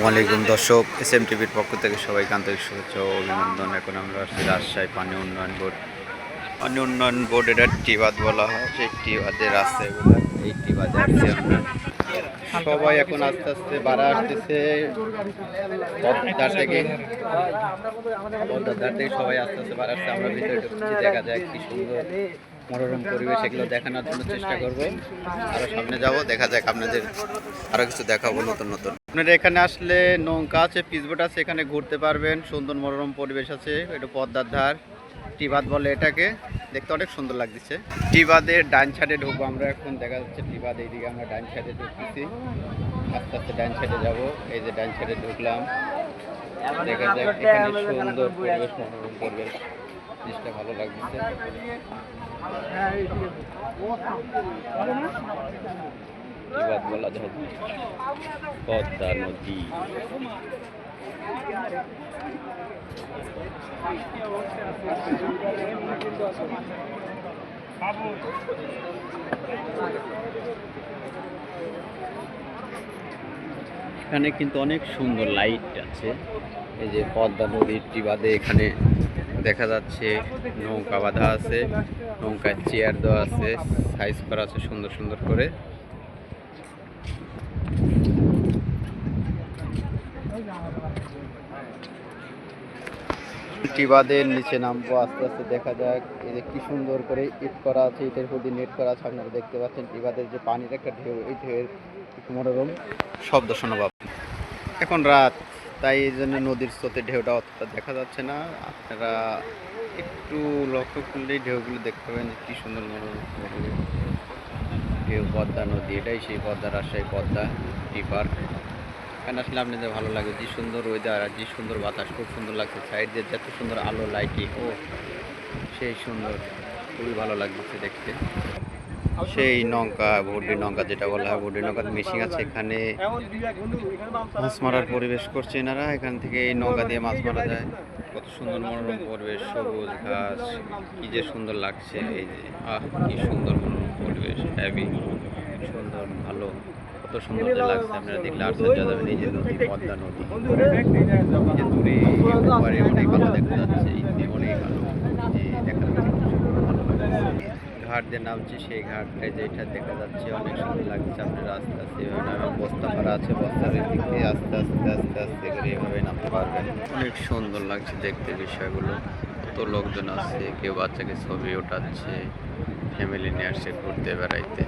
আসসালামু আলাইকুম দর্শক, এসএম টিভির পক্ষ থেকে সবাইকে আন্তরিক শুভেচ্ছা ও অভিনন্দন। এখন আমরা আসছি রাজশাহী পানি উন্নয়ন বোর্ড এটা টিবাদ বলা হয়। সেই টিবাদের রাস্তাগুলো, এই টিবাদে আসছি আমরা। সবাই এখন আস্তে আস্তে বাড়া আসতেছে পদ্মার থেকে সবাই আস্তে আস্তে বাড়া আসছে। আমরা ভিতরে ঢুকছি, দেখা যায় কি সুন্দর মনোরম পরিবেশ, এগুলো দেখানোর জন্য চেষ্টা করব। আরও সামনে যাব, দেখা যাক আপনাদের আরও কিছু দেখাবো নতুন নতুন। আপনারা এখানে আসলে নৌকা আছে, পিচবোট আছে, এখানে ঘুরতে পারবেন। সুন্দর মনোরম পরিবেশ আছে, এটা পদ্মার ধার, টিবাদ বলে এটাকে। দেখতে অনেক সুন্দর লাগছে। টিবাদের ডান সাইডে ঢুকবো আমরা এখন, দেখা যাচ্ছে টিবাদ, এইদিকে আমরা ডান সাইডে ঢুকতেছি। আস্তে আস্তে ডান সাইডে যাবো। এই যে ডান সাইডে ঢুকলাম, দেখা যাক এখানে সুন্দর পরিবেশ, মনোরম পরিবেশ, জিনিসটা ভালো লাগছে। টিবাদ বলা যায় পদ্মা নদী। এখানে কিন্তু অনেক সুন্দর লাইট আছে। এই যে পদ্মা নদীর টিবাদে এখানে দেখা যাচ্ছে নৌকা বাঁধা আছে, নৌকায় চেয়ার দেওয়া আছে, সাইজ করা আছে সুন্দর সুন্দর করে। টিবাদের নিচে নামবো আস্তে আস্তে, দেখা যাক এই যে কি সুন্দর করে ইট করা আছে, ইটের প্রতি নেট করা আছে। আপনারা দেখতে পাচ্ছেন টিবাদের যে পানির একটা ঢেউ, এই ঢেউয়ের মনোরম শব্দ শোনা পাবেন। এখন রাত, তাই এই জন্য নদীর স্রোতে ঢেউটা অতটা দেখা যাচ্ছে না। আপনারা একটু লক্ষ্য করলেই ঢেউগুলো দেখতে পাবেন যে কী সুন্দর মনোরম ঢেউ। পদ্মা নদী, এটাই সেই পদ্মা, রাজশাহী পদ্মা টি পার্ক। এখানে আসলে আপনাদের ভালো লাগে, যে সুন্দর ওয়েদার আর যে সুন্দর বাতাস, খুব সুন্দর লাগছে। সাইড দিয়ে যত সুন্দর আলো লাইটিং, ও সেই সুন্দর, খুবই ভালো লাগছে দেখতে। সেই নৌকা, ভুডি নৌকা যেটা বলা হয়, ভুডি নৌকার মেশিন আছে এখানে। মাছ মারার পরিবেশ করছে এনারা, এখান থেকে এই নৌকা দিয়ে মাছ মারা যায়। কত সুন্দর মনোরম পরিবেশ, সবুজ ঘাস, কি যে সুন্দর লাগছে। এই যে কি সুন্দর মনোরম পরিবেশ, হেভি সুন্দর, ভালো, কত সুন্দর যে লাগছে। আপনারা দেখলে আশ্চর্য যাবেন। এই যে নদী, পদ্মা নদী, যে দূরে একেবারে অনেক ভালো দেখা যাচ্ছে, অনেক ভালো, যে দেখা যাচ্ছে ঘাট দিয়ে নামছি, সেই ঘাটটায় যেটা দেখা যাচ্ছে অনেক সুন্দর লাগছে। আপনারা আস্তে আস্তে এভাবে বস্তা ভরা আছে, বস্তার দিক দিয়ে আস্তে আস্তে আস্তে আস্তে করে এভাবে নামতে পারবেন। অনেক সুন্দর লাগছে দেখতে বিষয়গুলো। কত লোকজন আছে, কেউ বাচ্চাকে ছবি ওঠাচ্ছে, ফ্যামিলি নিয়ে আসছে ঘুরতে বেড়াইতে।